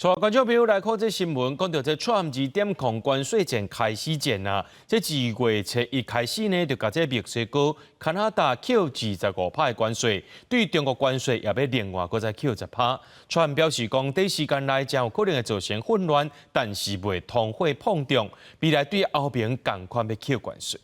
所观众朋友来看这新闻，讲到这2.0关税战开始前啊，这2月初一开始呢，就甲这墨西哥、加拿大扣25%的关税，对中国关税也要另外再扣10%。川表示讲，短时间内将有可能会造成混乱，但是袂通货膨胀，未来对后面同款要扣关税。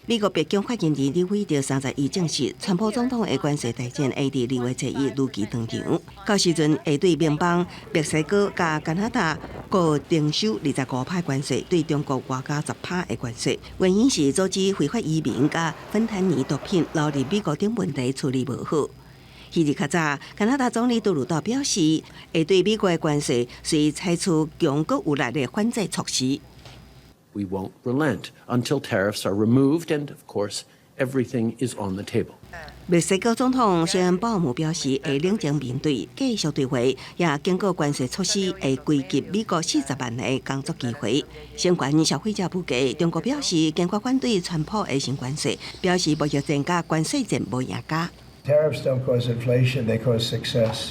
美国白宫发言人李辉就31证实，川普总统的关税大战会伫2月初一如期登场。到时阵会对联邦、墨西哥加加拿大各征收25%关税，对中国外加10%的关税。原因是阻止非法移民加芬坦尼毒品流入美国等问题处理无好。 日较早，加拿大总理杜鲁道表示，会对美国的关税随采取强国有力的反制措施。 We won't relent until tariffs are removed, and of course, everything is on the table. 墨西哥总统谢恩鲍姆表示，会冷静面对，继续对话，也经过关税措施，会规集美国40万个工作机会。相关消费者不计，中国表示坚决反对川普的新关税，表示贸易战加关税战无赢家。 Tariffs don't cause inflation; they cause success.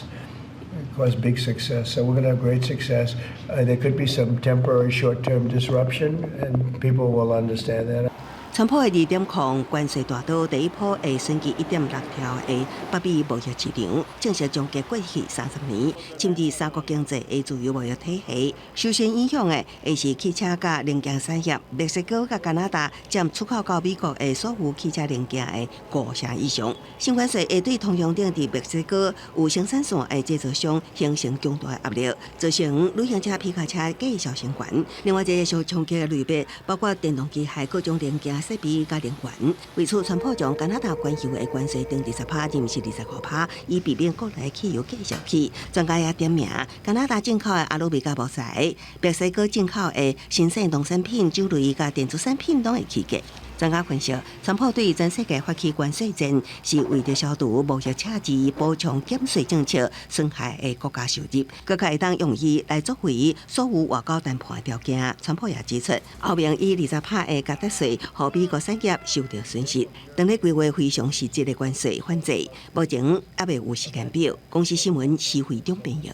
Cause big success. So we're going to have great success. There could be some temporary short-term disruption, and people will understand that. 川普的2.0关税大刀第一波会升级1.6条的北美贸易市场，正式终结过去30年，甚至三国经济的自由贸易体系。首先影响的会是汽车甲零件产业，墨西哥甲加拿大占出口到美国的所有汽车零件的5成以上。新关税会对同样定伫墨西哥有生产线的制造商形成强大的压力，造成旅行车、皮卡车价销升悬。另外一个受冲击的类别包括电动机械各种零件。 设备加能源，为此，川普将加拿大关税的关税定10%，而毋是25%，以避免国内汽油继续起。专家也点名，加拿大进口的阿鲁米加木材，墨西哥进口的新鲜农产品、酒类加电子产品拢会起价。 专家分析，川普对全世界发起关税战，是为着消除贸易赤字、补偿减税政策损害的国家收入，更加会当用伊来作为所有外交谈判的条件。川普也指出，后面以20%的加值税，让美国产业受到损失。当咧规划非常实质的关税反制，目前还未有时间表。公司新闻，施惠中编译。